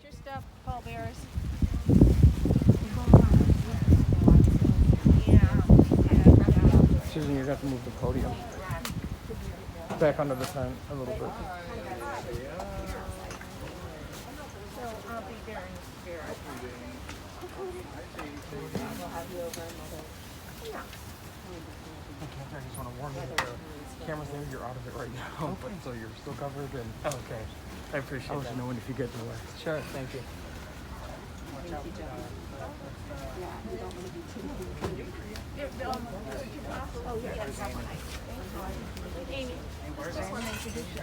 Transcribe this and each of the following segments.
your stuff, pallbearers. Susan, you're going to have to move the podium back under the tent a little bit. So I'll be there in spirit. We'll have you over another. Yeah. I just want to warn you that the camera's there, you're out of it right now, but so you're still covered. And Okay, I appreciate I'll let that. you know when if you get to where. Sure, thank you. Oh, yes. Amy, just want to introduce you.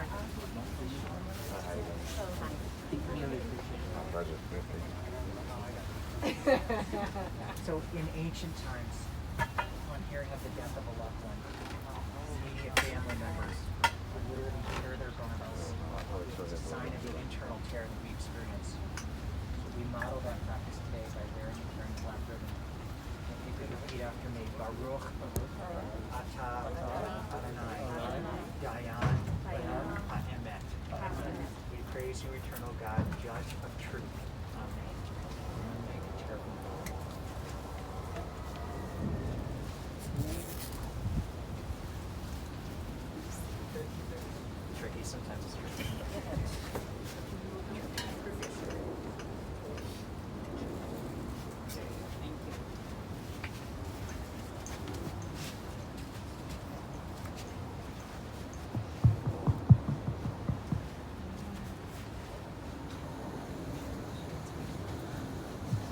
So in ancient times, upon hearing of the death of a loved one, immediate family members would literally tear their garments as a sign of the internal tear that we experience. So we model that practice today by wearing and carrying black ribbon. And you could repeat after me, Baruch Atah Adonai Dayan Ha'emet. We praise you, eternal God, judge of truth. Amen. Tricky, sometimes it's tricky.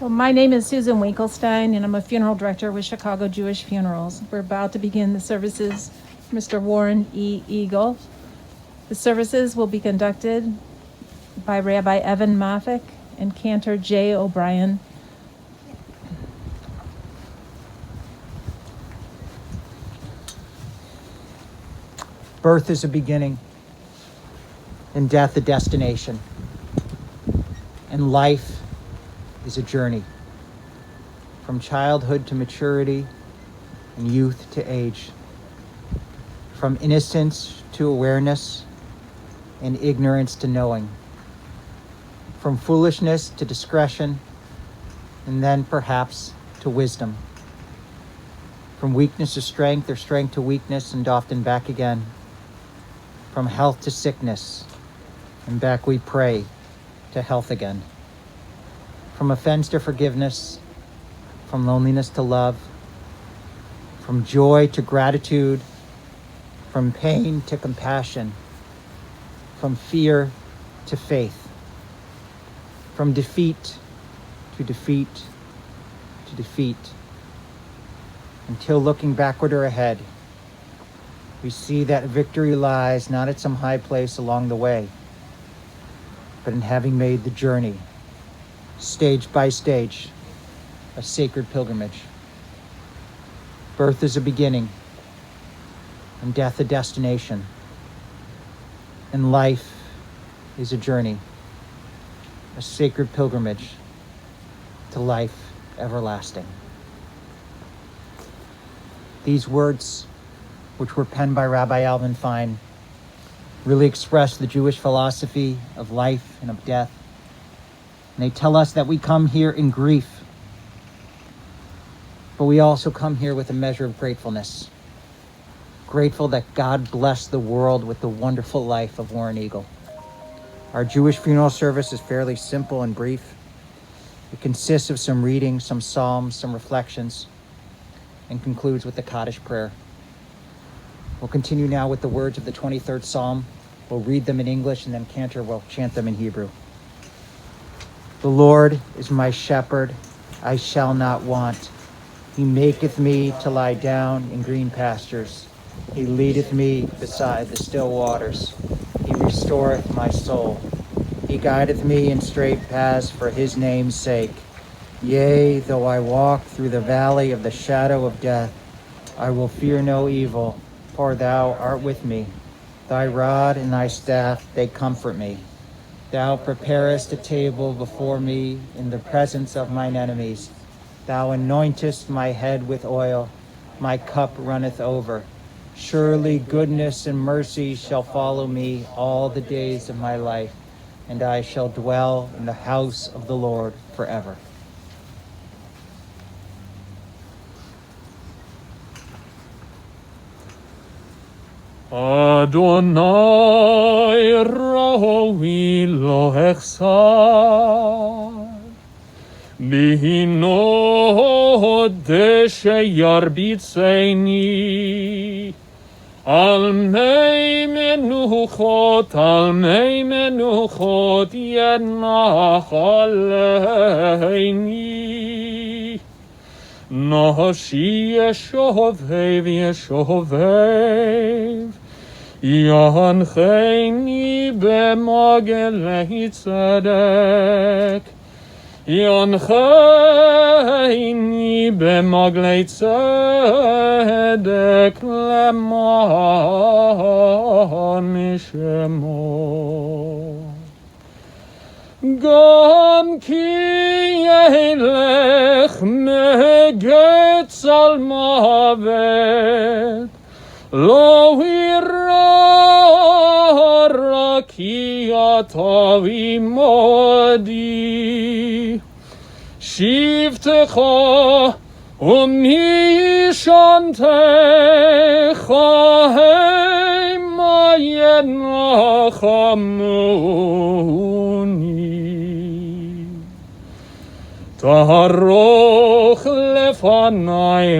Well, my name is Susan Winkelstein, and I'm a funeral director with Chicago Jewish Funerals. We're about to begin the services for Mr. Warren E. Eagle. The services will be conducted by Rabbi Evan Maffick and Cantor J. O'Brien. Birth is a beginning, and death a destination, and life is a journey from childhood to maturity and youth to age, from innocence to awareness and ignorance to knowing, from foolishness to discretion and then perhaps to wisdom, from weakness to strength or strength to weakness and often back again, from health to sickness and back we pray to health again. From offense to forgiveness, from loneliness to love, from joy to gratitude, from pain to compassion, from fear to faith, from defeat to defeat to defeat, until looking backward or ahead, we see that victory lies not at some high place along the way, but in having made the journey stage by stage, a sacred pilgrimage. Birth is a beginning, and death a destination, and life is a journey, a sacred pilgrimage to life everlasting. These words, which were penned by Rabbi Alvin Fine, really express the Jewish philosophy of life and of death. And they tell us that we come here in grief, but we also come here with a measure of gratefulness. Grateful that God blessed the world with the wonderful life of Warren Eagle. Our Jewish funeral service is fairly simple and brief. It consists of some reading, some psalms, some reflections, and concludes with the Kaddish prayer. We'll continue now with the words of the 23rd Psalm. We'll read them in English, and then Cantor will chant them in Hebrew. The Lord is my shepherd, I shall not want. He maketh me to lie down in green pastures. He leadeth me beside the still waters. He restoreth my soul. He guideth me in straight paths for his name's sake. Yea, though I walk through the valley of the shadow of death, I will fear no evil, for thou art with me. Thy rod and thy staff, they comfort me. Thou preparest a table before me in the presence of mine enemies. Thou anointest my head with oil. My cup runneth over. Surely goodness and mercy shall follow me all the days of my life, and I shall dwell in the house of the Lord forever. Adonai raoi lo echsar, Bihino deshe yarbitzeni, Al mei menuchot yenach aleini. Nashi yeshovev yeshovev, Yancheni b'magelei tzedek, Yancheni b'maglei tzedek leman shemo. Gam ki yelech megetz al mavet, Lo ira ki atavi modi, Shivtecha umishantecha hema yenachamuni. Taharoch lefanai,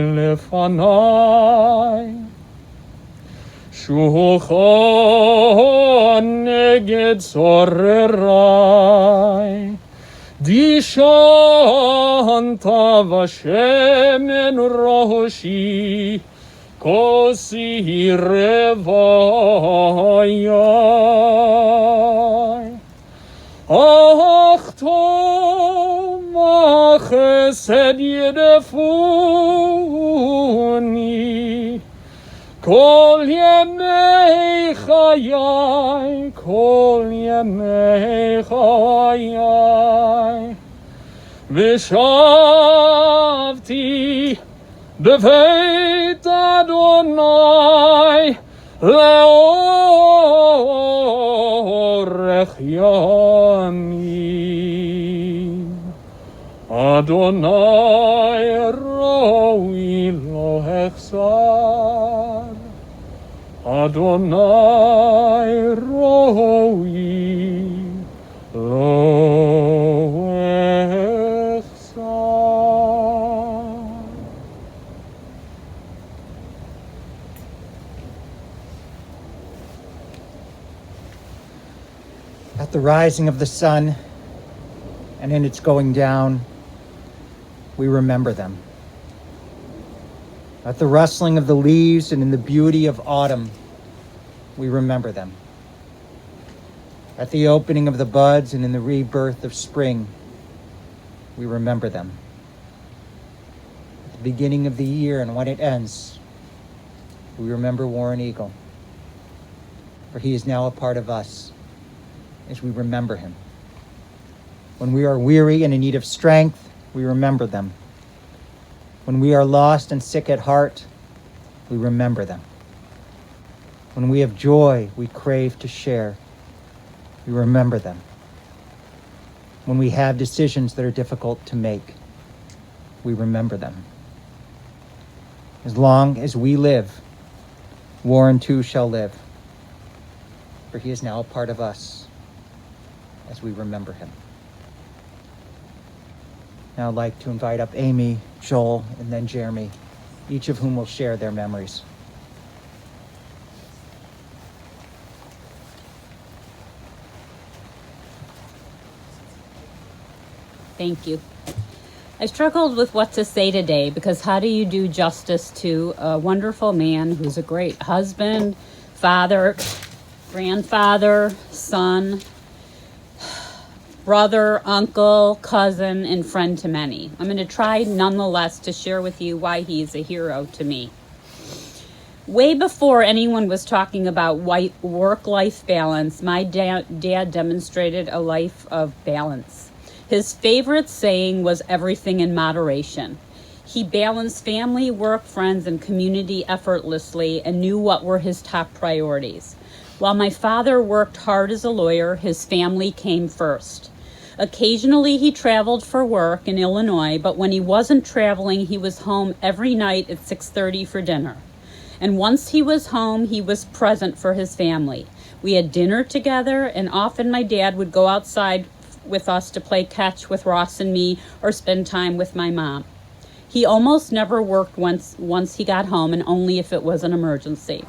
Shulchan neged zorerai, Dishanta vashemen roshi, Kosi revayai. Ach toma chesed yedefuni, Kol yemei chayai, Kol yemei chayai, V'shavti beveit Adonai leorech yamim. Adonai roi lo echsar, Adonai roi lo echsar. At the rising of the sun and in its going down, we remember them. At the rustling of the leaves and in the beauty of autumn, we remember them. At the opening of the buds and in the rebirth of spring, we remember them. At the beginning of the year and when it ends, we remember Warren Eagle, for he is now a part of us as we remember him. When we are weary and in need of strength, we remember them. When we are lost and sick at heart, we remember them. When we have joy we crave to share, we remember them. When we have decisions that are difficult to make, we remember them. As long as we live, Warren too shall live, for he is now a part of us as we remember him. Now I'd like to invite up Amy, Joel, and then Jeremy, each of whom will share their memories. Thank you. I struggled with what to say today because how do you do justice to a wonderful man who's a great husband, father, grandfather, son, brother, uncle, cousin, and friend to many. I'm going to try nonetheless to share with you why he's a hero to me. Way before anyone was talking about work-life balance, my dad demonstrated a life of balance. His favorite saying was everything in moderation. He balanced family, work, friends, and community effortlessly and knew what were his top priorities. While my father worked hard as a lawyer, his family came first. Occasionally he traveled for work in Illinois, but when he wasn't traveling, he was home every night at 6:30 for dinner. And once he was home, he was present for his family. We had dinner together, and often my dad would go outside with us to play catch with Ross and me or spend time with my mom. He almost never worked once he got home, and only if it was an emergency.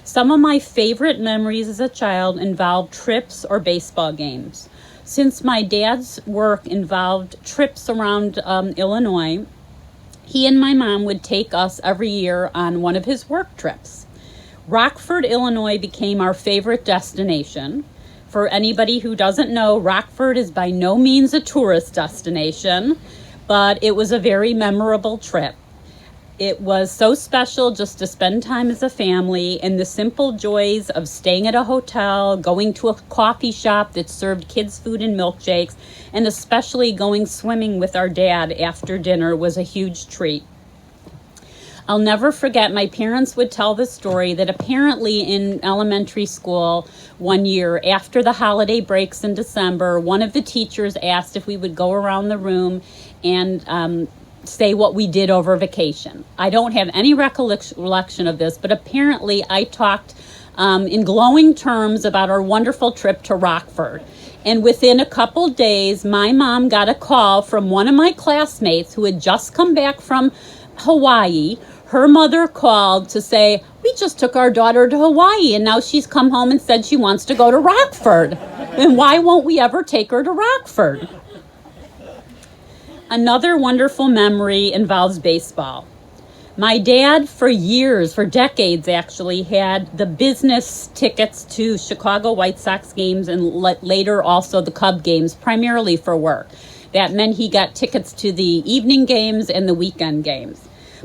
Some of my favorite memories as a child involved trips or baseball games. Since my dad's work involved trips around Illinois, he and my mom would take us every year on one of his work trips. Rockford, Illinois became our favorite destination. For anybody who doesn't know, Rockford is by no means a tourist destination, but it was a very memorable trip. It was so special just to spend time as a family, and the simple joys of staying at a hotel, going to a coffee shop that served kids' food and milkshakes, and especially going swimming with our dad after dinner was a huge treat. I'll never forget, my parents would tell the story that apparently in elementary school one year, after the holiday breaks in December, one of the teachers asked if we would go around the room and say what we did over vacation. I don't have any recollection of this, but apparently I talked in glowing terms about our wonderful trip to Rockford. And within a couple days, my mom got a call from one of my classmates who had just come back from Hawaii. Her mother called to say, "We just took our daughter to Hawaii, and now she's come home and said she wants to go to Rockford. And why won't we ever take her to Rockford?" Another wonderful memory involves baseball. My dad, for years, for decades actually, had the business tickets to Chicago White Sox games and later also the Cub games, primarily for work. That meant he got tickets to the evening games and the weekend games.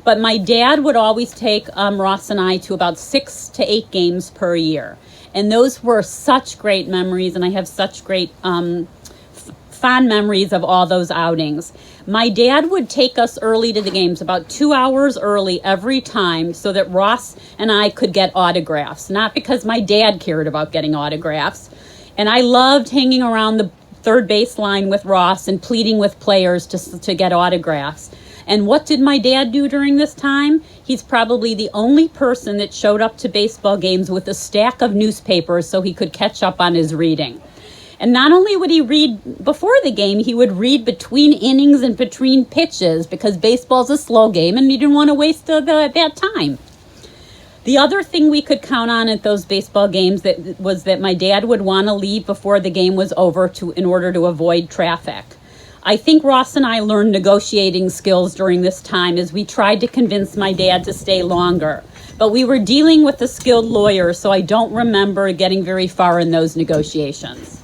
But my dad would always take Ross and I to about 6 to 8 games per year. And those were such great memories, and I have such great fond memories of all those outings. My dad would take us early to the games, about 2 hours early every time, so that Ross and I could get autographs. Not because my dad cared about getting autographs. And I loved hanging around the third base line with Ross and pleading with players to get autographs. And what did my dad do during this time? He's probably the only person that showed up to baseball games with a stack of newspapers so he could catch up on his reading. And not only would he read before the game, he would read between innings and between pitches, because baseball's a slow game and you didn't want to waste that time. The other thing we could count on at those baseball games was that my dad would want to leave before the game was over in order to avoid traffic. I think Ross and I learned negotiating skills during this time as we tried to convince my dad to stay longer. But we were dealing with a skilled lawyer, so I don't remember getting very far in those negotiations.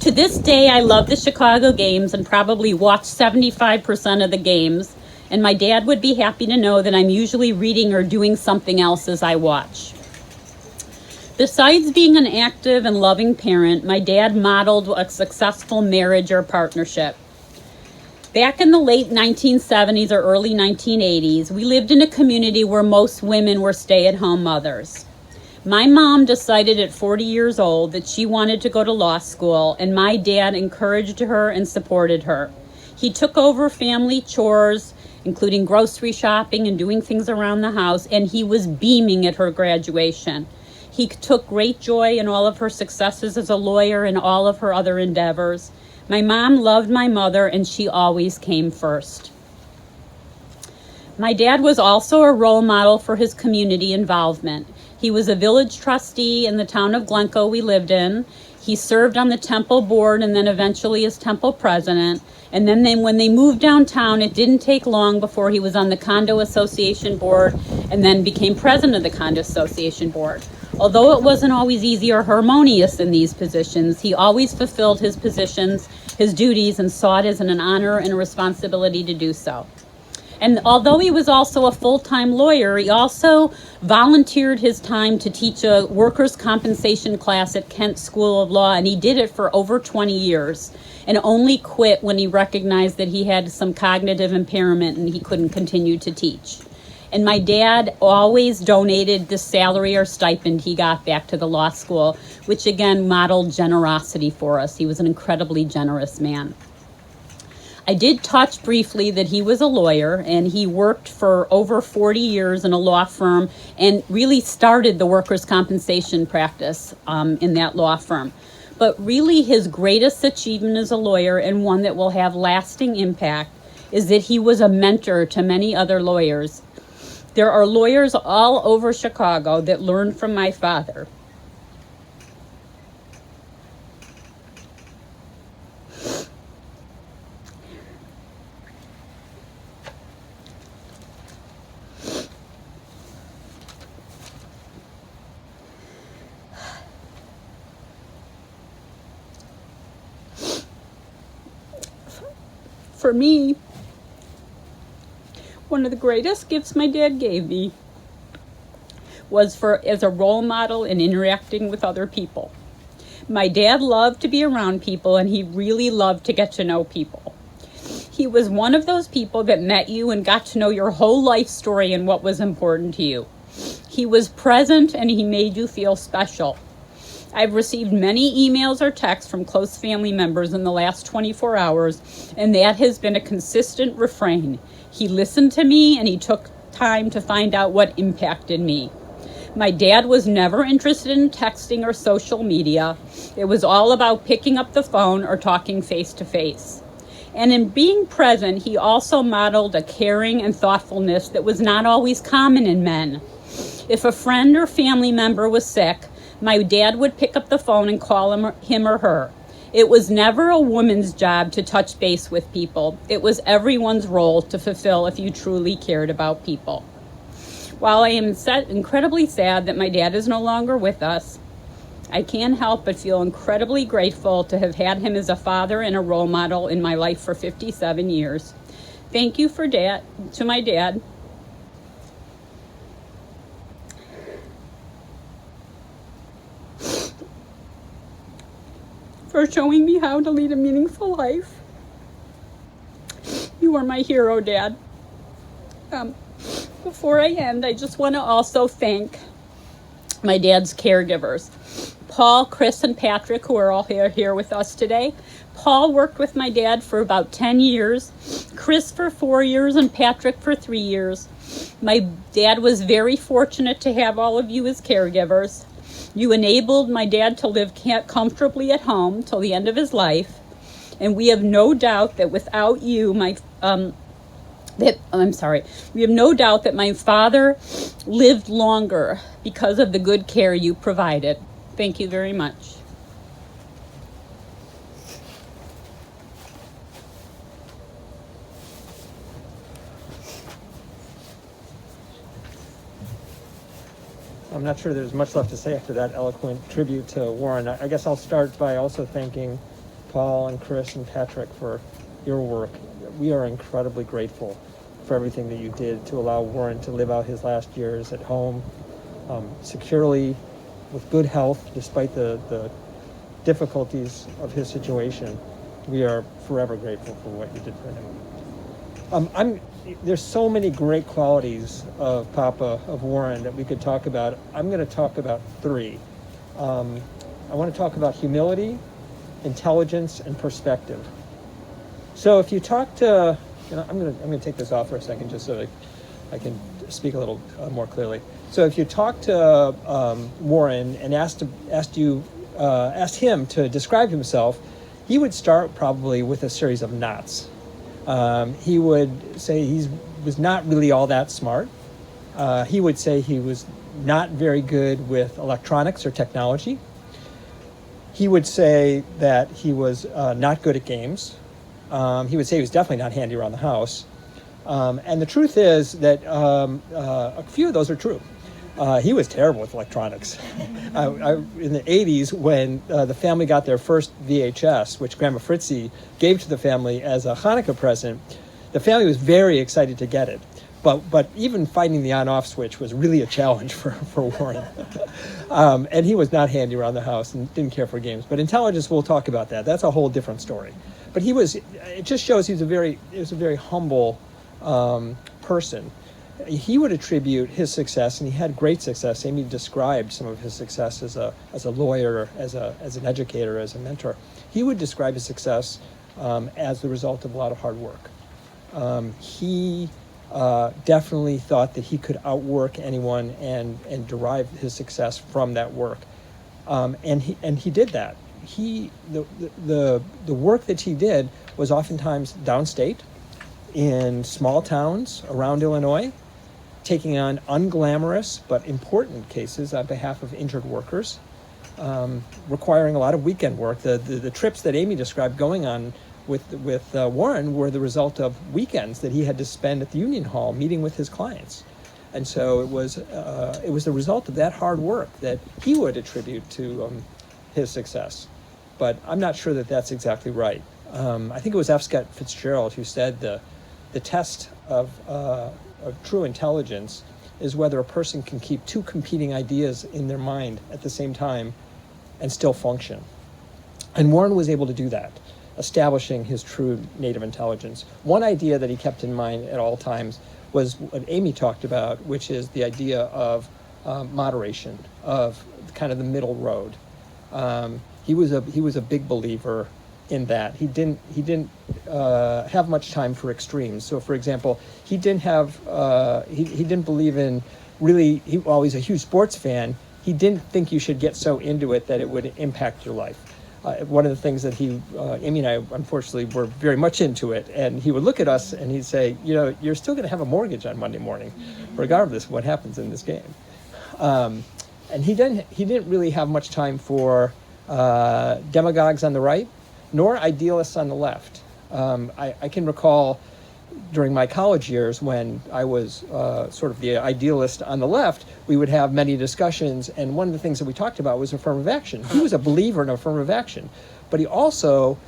To this day, I love the Chicago games and probably watch 75% of the games. And my dad would be happy to know that I'm usually reading or doing something else as I watch. Besides being an active and loving parent, my dad modeled a successful marriage or partnership. Back in the late 1970s or early 1980s, we lived in a community where most women were stay-at-home mothers. My mom decided at 40 years old that she wanted to go to law school, and my dad encouraged her and supported her. He took over family chores, including grocery shopping and doing things around the house, and he was beaming at her graduation. He took great joy in all of her successes as a lawyer and all of her other endeavors. My mom loved my mother, and she always came first. My dad was also a role model for his community involvement. He was a village trustee in the town of Glencoe we lived in. He served on the temple board and then eventually as temple president. And then when they moved downtown, it didn't take long before he was on the condo association board and then became president of the condo association board. Although it wasn't always easy or harmonious in these positions, he always fulfilled his positions, his duties, and saw it as an honor and a responsibility to do so. And although he was also a full-time lawyer, he also volunteered his time to teach a workers' compensation class at Kent School of Law, and he did it for over 20 years and only quit when he recognized that he had some cognitive impairment and he couldn't continue to teach. And my dad always donated the salary or stipend he got back to the law school, which again modeled generosity for us. He was an incredibly generous man. I did touch briefly that he was a lawyer, and he worked for over 40 years in a law firm and really started the workers' compensation practice in that law firm. But really his greatest achievement as a lawyer, and one that will have lasting impact, is that he was a mentor to many other lawyers. There are lawyers all over Chicago that learned from my father. For me, one of the greatest gifts my dad gave me was as a role model in interacting with other people. My dad loved to be around people, and he really loved to get to know people. He was one of those people that met you and got to know your whole life story and what was important to you. He was present, and he made you feel special. I've received many emails or texts from close family members in the last 24 hours, and that has been a consistent refrain. He listened to me, and he took time to find out what impacted me. My dad was never interested in texting or social media. It was all about picking up the phone or talking face to face. And in being present, he also modeled a caring and thoughtfulness that was not always common in men. If a friend or family member was sick, my dad would pick up the phone and call him or her. It was never a woman's job to touch base with people. It was everyone's role to fulfill if you truly cared about people. While I am incredibly sad that my dad is no longer with us, I can't help but feel incredibly grateful to have had him as a father and a role model in my life for 57 years. Thank you to my dad. For showing me how to lead a meaningful life. You are my hero, Dad. Before I end, I just want to also thank my dad's caregivers, Paul, Chris, and Patrick, who are all here with us today. Paul worked with my dad for about 10 years, Chris for 4 years, and Patrick for 3 years. My dad was very fortunate to have all of you as caregivers. You enabled my dad to live comfortably at home till the end of his life, and we have no doubt that without you, we have no doubt that my father lived longer because of the good care you provided. Thank you very much. I'm not sure there's much left to say after that eloquent tribute to Warren. I guess I'll start by also thanking Paul and Chris and Patrick for your work. We are incredibly grateful for everything that you did to allow Warren to live out his last years at home, securely, with good health, despite the difficulties of his situation. We are forever grateful for what you did for him. There's so many great qualities of Papa, of Warren, that we could talk about. I'm going to talk about 3. I want to talk about humility, intelligence, and perspective. So if you talk to, I'm going to take this off for a second just so that I can speak a little more clearly. So if you talk to Warren and asked him to describe himself, he would start probably with a series of knots. He would say he was not really all that smart. He would say he was not very good with electronics or technology. He would say that he was not good at games. He would say he was definitely not handy around the house. And the truth is that a few of those are true. He was terrible with electronics. In the 80s, when the family got their first VHS, which Grandma Fritzie gave to the family as a Hanukkah present, the family was very excited to get it. But even finding the on-off switch was really a challenge for Warren. And he was not handy around the house and didn't care for games. But intelligence, we'll talk about that. That's a whole different story. But it just shows he was a very humble person. he would attribute his success, and he had great success. Amy described some of his success as a lawyer, as an educator, as a mentor. He would describe his success as the result of a lot of hard work. He definitely thought that he could outwork anyone and derive his success from that work, and he did that. The work that he did was oftentimes downstate, in small towns around Illinois, taking on unglamorous but important cases on behalf of injured workers, requiring a lot of weekend work. The trips that Amy described going on with Warren were the result of weekends that he had to spend at the Union Hall meeting with his clients. And so it was the result of that hard work that he would attribute to his success. But I'm not sure that that's exactly right. I think it was F. Scott Fitzgerald who said the test of true intelligence is whether a person can keep two competing ideas in their mind at the same time and still function. And Warren was able to do that, establishing his true native intelligence. One idea that he kept in mind at all times was what Amy talked about, which is the idea of moderation, of kind of the middle road. He was a big believer in that. He didn't have much time for extremes. So, for example, he didn't believe in really. While he's a huge sports fan, he didn't think you should get so into it that it would impact your life. One of the things that Amy and I, unfortunately, were very much into it, and he would look at us and he'd say, you're still going to have a mortgage on Monday morning, regardless of what happens in this game. And he didn't really have much time for demagogues on the right, nor idealists on the left. I can recall during my college years when I was sort of the idealist on the left, we would have many discussions, and one of the things that we talked about was affirmative action. He was a believer in affirmative action, but he also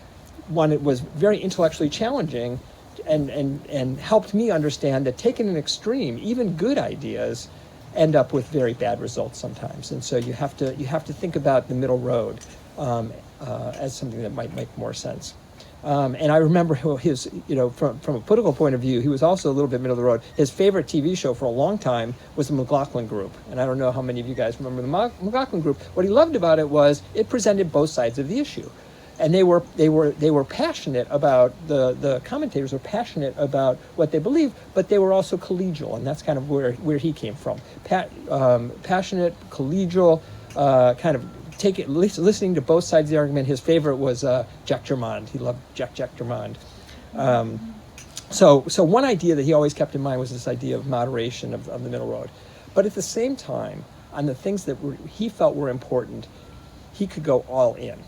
was very intellectually challenging and helped me understand that taking an extreme, even good ideas end up with very bad results sometimes. And so you have to think about the middle road as something that might make more sense. And I remember his, from a political point of view, he was also a little bit middle of the road. His favorite TV show for a long time was the McLaughlin Group. And I don't know how many of you guys remember the McLaughlin Group. What he loved about it was it presented both sides of the issue. And they were passionate about, the commentators were passionate about what they believed, but they were also collegial, and that's kind of where he came from. Passionate, collegial, kind of listening to both sides of the argument. His favorite was Jack Germond. He loved Jack Germond. So one idea that he always kept in mind was this idea of moderation of the middle road. But at the same time, on the things that he felt were important, he could go all in.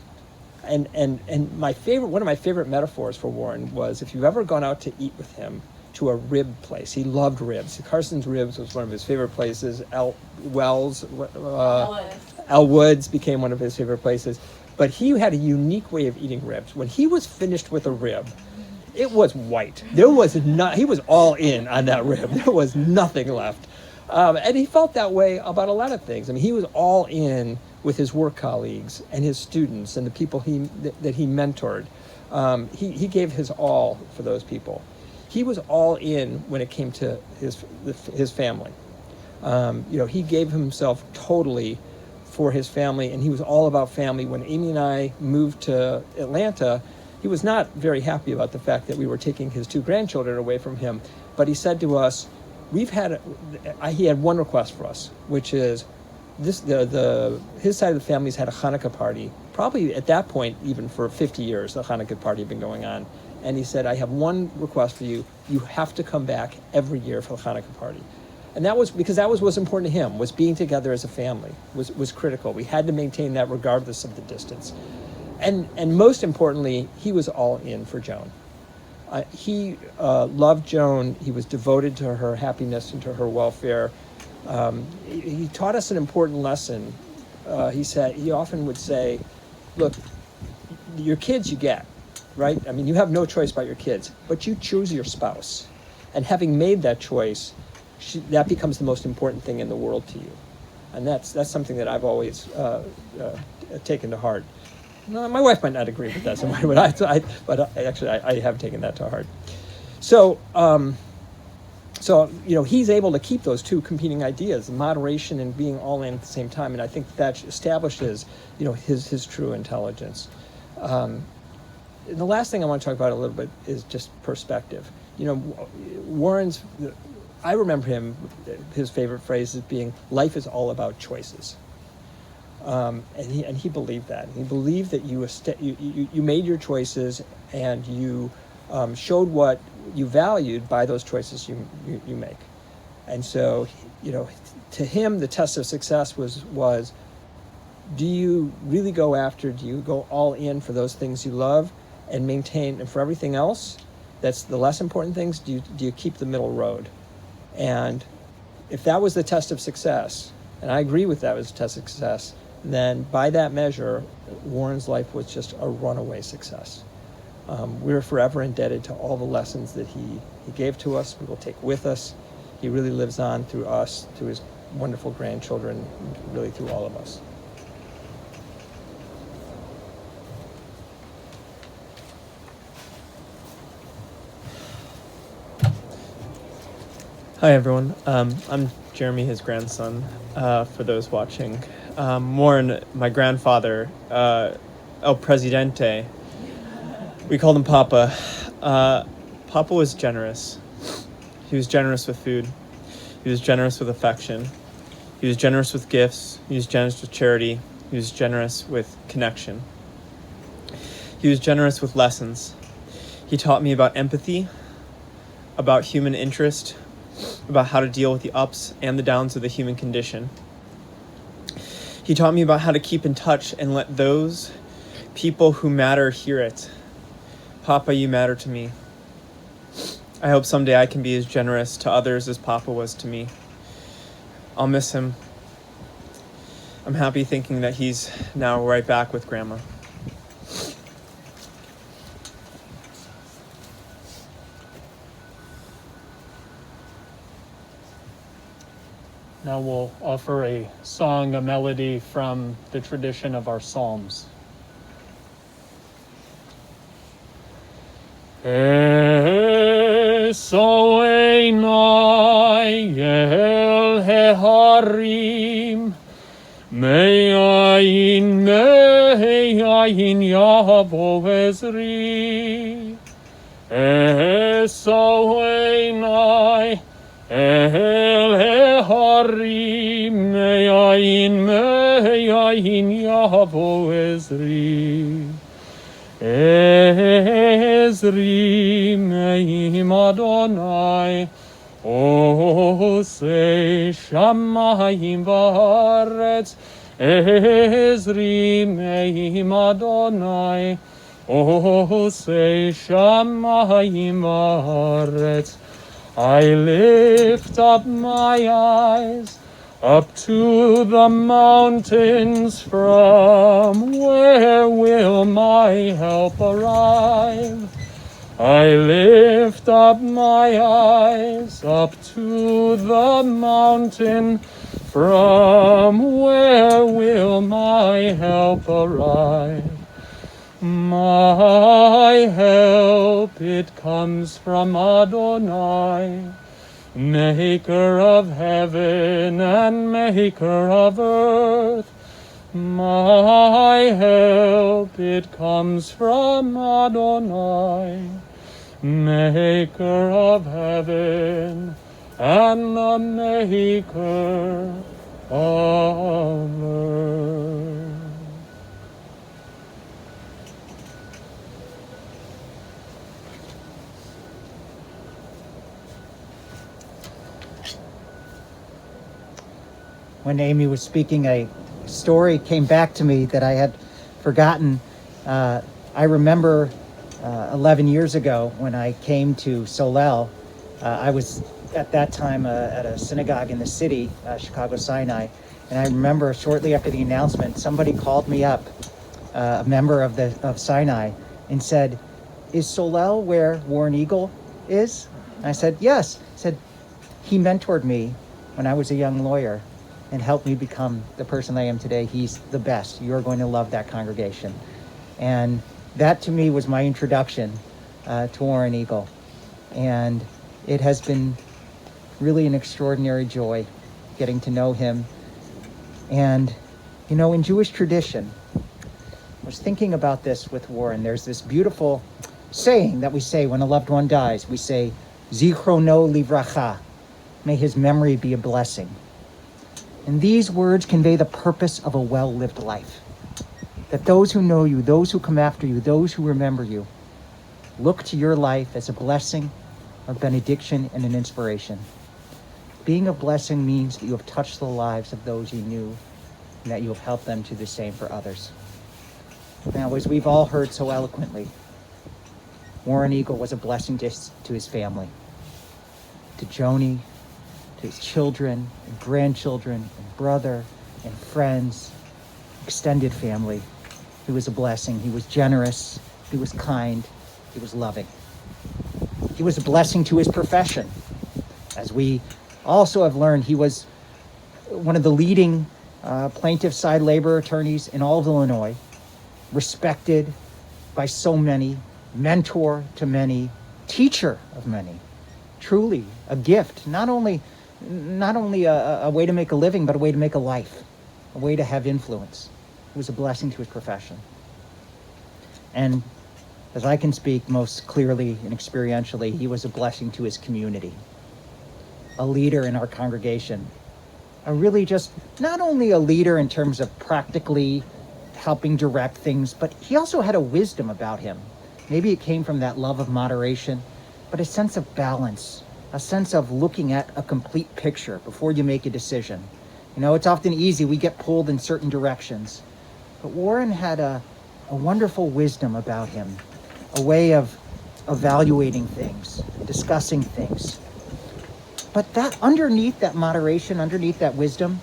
And one of my favorite metaphors for Warren was, if you've ever gone out to eat with him to a rib place, he loved ribs. Carson's Ribs was one of his favorite places. Elwood's became one of his favorite places. But he had a unique way of eating ribs. When he was finished with a rib, it was white. He was all in on that rib. There was nothing left. And he felt that way about a lot of things. I mean, he was all in with his work colleagues and his students and the people that he mentored. He gave his all for those people. He was all in when it came to his family. He gave himself totally for his family, and he was all about family. When Amy and I moved to Atlanta, he was not very happy about the fact that we were taking his 2 grandchildren away from him. But he said to us, he had one request for us, which is his side of the family's had a Hanukkah party, probably at that point even for 50 years. The Hanukkah party had been going on. And he said, I have one request for you. You have to come back every year for the Hanukkah party. And that was because that was what's important to him, was being together as a family, was critical. We had to maintain that regardless of the distance. And most importantly, he was all in for Joan. He loved Joan. He was devoted to her happiness and to her welfare. He taught us an important lesson. He often would say, look, your kids you get, right? I mean, you have no choice about your kids, but you choose your spouse. And having made that choice, that becomes the most important thing in the world to you. And that's something that I've always taken to heart. No, my wife might not agree with that so much, but I have taken that to heart. So So, he's able to keep those two competing ideas, moderation and being all in at the same time. And I think that establishes, his true intelligence. And the last thing I want to talk about a little bit is just perspective. Warren's, I remember his favorite phrase as being, life is all about choices. And he believed that. He believed that you made your choices and you showed what you valued by those choices you make. And so, to him, the test of success was do you really do you go all in for those things you love and maintain, and for everything else, that's the less important things, do you keep the middle road? And if that was the test of success, and I agree with that was a test of success, then by that measure, Warren's life was just a runaway success. We're forever indebted to all the lessons that he gave to us, we will take with us. He really lives on through us, through his wonderful grandchildren, really through all of us. Hi everyone, I'm Jeremy, his grandson, for those watching. Warren, my grandfather, El Presidente, we called him Papa. Papa was generous. He was generous with food. He was generous with affection. He was generous with gifts. He was generous with charity. He was generous with connection. He was generous with lessons. He taught me about empathy, about human interest, about how to deal with the ups and the downs of the human condition. He taught me about how to keep in touch and let those people who matter hear it. Papa, you matter to me. I hope someday I can be as generous to others as Papa was to me. I'll miss him. I'm happy thinking that he's now right back with Grandma. Now we'll offer a song, a melody from the tradition of our Psalms. Esoenai el heharim me'ayin yavo ezri Esoenai el heharim me'ayin yavo ezri Ezri me'im Adonai Osei shamayim va'aretz Ezri me'im Adonai Osei shamayim va'aretz I lift up my eyes up to the mountains, from where will my help arrive? I lift up my eyes up to the mountain, from where will my help arrive? My help, it comes from Adonai, Maker of heaven and maker of earth. My help, it comes from Adonai, Maker of heaven and the maker of earth. When Amy was speaking, a story came back to me that I had forgotten. I remember 11 years ago when I came to Solel. I was at that time at a synagogue in the city, Chicago Sinai, and I remember shortly after the announcement, somebody called me up, a member of Sinai, and said, "Is Solel where Warren Eagle is?" And I said, "Yes." He said, "He mentored me when I was a young lawyer and helped me become the person I am today. He's the best. You're going to love that congregation." And that to me was my introduction to Warren Eagle. And it has been really an extraordinary joy getting to know him. And, you know, in Jewish tradition, I was thinking about this with Warren. There's this beautiful saying that we say when a loved one dies. We say, Zichrono livracha, may his memory be a blessing. And these words convey the purpose of a well-lived life. That those who know you, those who come after you, those who remember you, look to your life as a blessing, a benediction, and an inspiration. Being a blessing means that you have touched the lives of those you knew and that you have helped them do the same for others. Now, as we've all heard so eloquently, Warren Eagle was a blessing to his family, to Joni, to his children and grandchildren and brother and friends, extended family. He was a blessing. He was generous. He was kind. He was loving. He was a blessing to his profession. As we also have learned, he was one of the leading plaintiff side labor attorneys in all of Illinois, respected by so many, mentor to many, teacher of many. Truly a gift, not only a way to make a living, but a way to make a life, a way to have influence. It was a blessing to his profession. And as I can speak most clearly and experientially, he was a blessing to his community, a leader in our congregation, a really just not only a leader in terms of practically helping direct things, but he also had a wisdom about him. Maybe it came from that love of moderation, but a sense of balance, a sense of looking at a complete picture before you make a decision. You know, it's often easy, we get pulled in certain directions. But Warren had a wonderful wisdom about him, a way of evaluating things, discussing things. But that underneath that moderation, underneath that wisdom,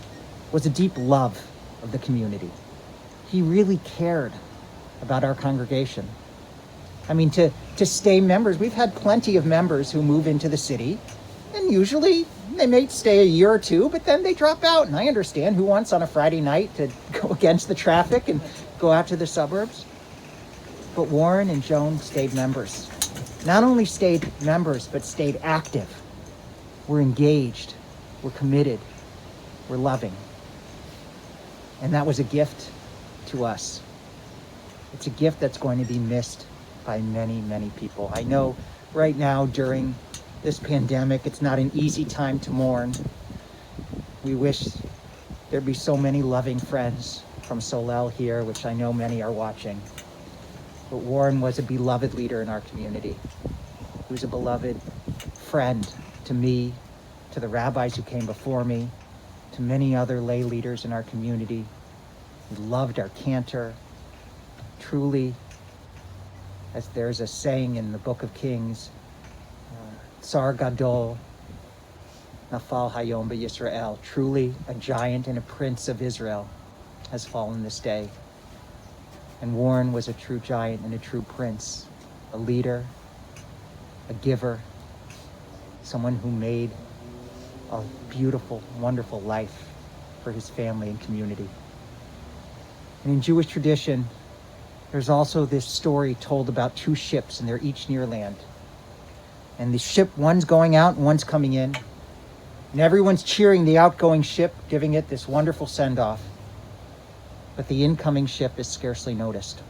was a deep love of the community. He really cared about our congregation. I mean, to stay members, we've had plenty of members who move into the city, and usually they may stay a year or two, but then they drop out. And I understand who wants on a Friday night to go against the traffic and go out to the suburbs. But Warren and Joan stayed members. Not only stayed members, but stayed active. We're engaged, we're committed, we're loving. And that was a gift to us. It's a gift that's going to be missed by many, many people. I know right now during this pandemic, it's not an easy time to mourn. We wish there'd be so many loving friends from Solel here, which I know many are watching. But Warren was a beloved leader in our community. He was a beloved friend to me, to the rabbis who came before me, to many other lay leaders in our community. He loved our cantor. Truly, as there's a saying in the Book of Kings, Tsar Gadol Nafal Hayom B'Yisrael, truly a giant and a prince of Israel has fallen this day. And Warren was a true giant and a true prince, a leader, a giver, someone who made a beautiful, wonderful life for his family and community. And in Jewish tradition, there's also this story told about two ships, and they're each near land. And the ship, one's going out and one's coming in. And everyone's cheering the outgoing ship, giving it this wonderful send-off. But the incoming ship is scarcely noticed.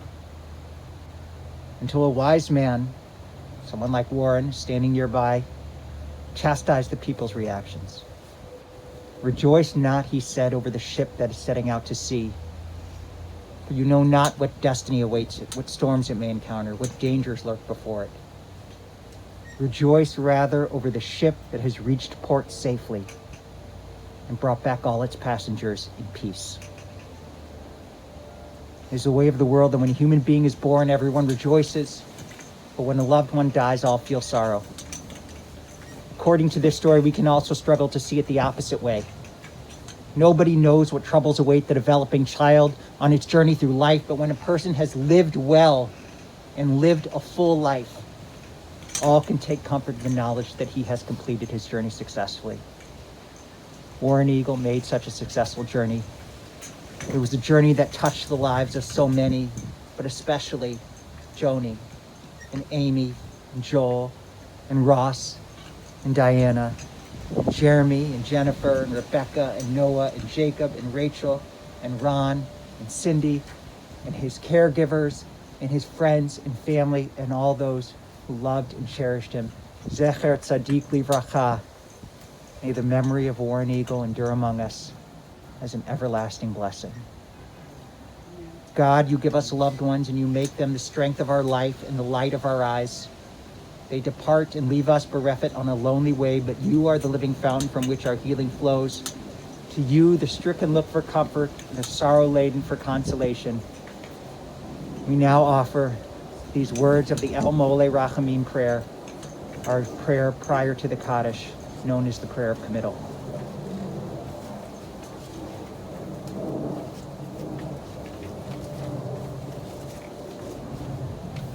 Until a wise man, someone like Warren, standing nearby, chastised the people's reactions. Rejoice not, he said, over the ship that is setting out to sea. For you know not what destiny awaits it, what storms it may encounter, what dangers lurk before it. Rejoice rather over the ship that has reached port safely and brought back all its passengers in peace. It is the way of the world that when a human being is born, everyone rejoices, but when a loved one dies, all feel sorrow. According to this story, we can also struggle to see it the opposite way. Nobody knows what troubles await the developing child on its journey through life, but when a person has lived well and lived a full life, all can take comfort in the knowledge that he has completed his journey successfully. Warren Eagle made such a successful journey. It was a journey that touched the lives of so many, but especially Joni and Amy and Joel and Ross and Diana and Jeremy and Jennifer and Rebecca and Noah and Jacob and Rachel and Ron and Cindy and his caregivers and his friends and family and all those who loved and cherished him. Zecher Tzadik Livracha. May the memory of Warren Eagle endure among us as an everlasting blessing. God, you give us loved ones and you make them the strength of our life and the light of our eyes. They depart and leave us bereft on a lonely way, but you are the living fountain from which our healing flows. To you, the stricken look for comfort, and the sorrow-laden for consolation. We now offer these words of the El Mole Rachamim prayer, our prayer prior to the Kaddish, known as the prayer of committal.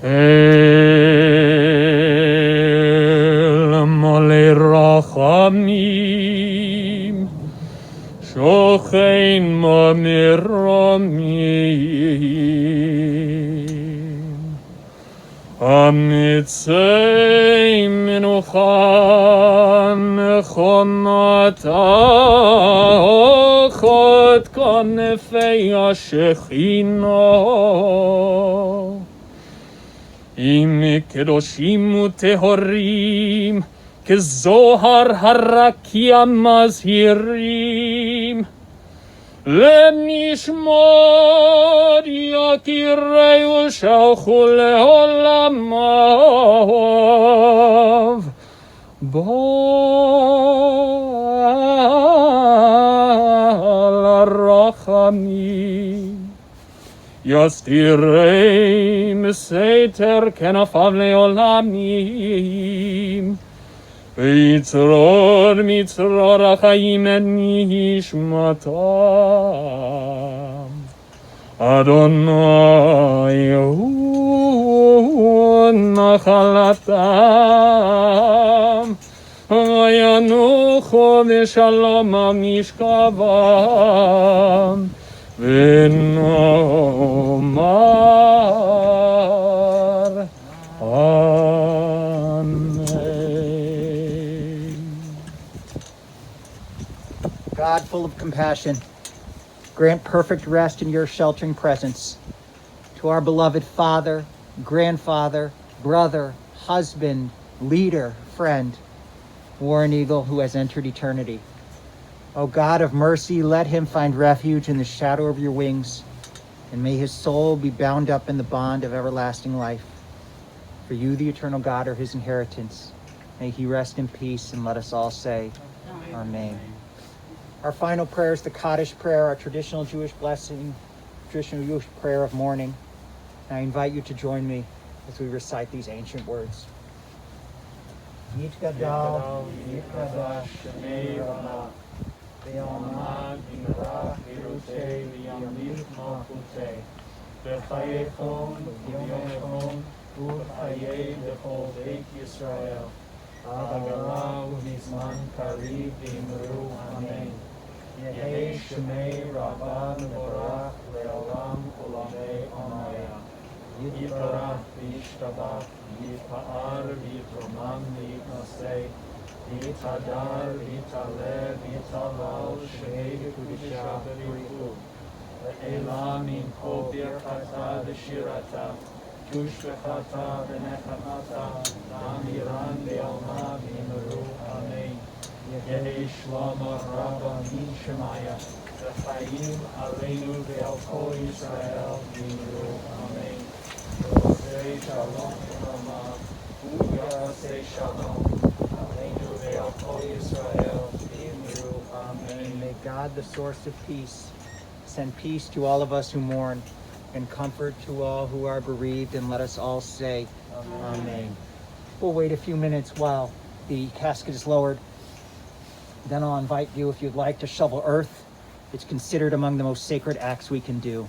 El Mole Rachamim Shochein Mamiromim Amitzei Menucha Mechonata Chot Kanefei HaShechina Im kedoshim utehorim kezohar harakia mazhirim lenishmor yakireu shalchu leholamav bal rachamim Yastirei meseter kenafav leolamim Yitzror mitzror achayim et nishmatam Adonai hu nachalatam Vayanuchu v'shalom amishkavam V'nomar Amen. God, full of compassion, grant perfect rest in your sheltering presence to our beloved father, grandfather, brother, husband, leader, friend, Warren Eagle, who has entered eternity. O God of mercy, let him find refuge in the shadow of your wings, and may his soul be bound up in the bond of everlasting life. For you, the eternal God, are his inheritance. May he rest in peace, and let us all say, Amen. Our final prayer is the Kaddish prayer, our traditional Jewish blessing, traditional Jewish prayer of mourning. And I invite you to join me as we recite these ancient words. Yitgadal, Yitkadash, Shemei Ramah. Ve'almad Yimrach Yerutei V'yamlich Malchutei V'chayechon V'yomechon U'chayei B'chol Beit Yisrael Ha'agala U'nizman Kariv V'imru Amen Yehei Shemei Rabbah Mevorach Le'olam Olamei Amaya Yiparach V'yishtabach Yipa'ar V'yitromam V'yitnasei Vitadar, Vitale, Vitalal, Shei, Kudisha, Beriku, Elam, in Kobir, Kata, Vishirata, Tushvechata, Venechamata, Amiran, Lealma, Vimaru, Amen. Yehi Shlama, Rabba, Min Shemaya, V'chaim, Aleinu, Ve'al Kol Yisrael, Vimaru, Amen. Rosei Shalom, Rama, Uyasei Shalom. And may God, the source of peace, send peace to all of us who mourn and comfort to all who are bereaved, and let us all say, Amen. We'll wait a few minutes while the casket is lowered. Then I'll invite you, if you'd like, to shovel earth. It's considered among the most sacred acts we can do.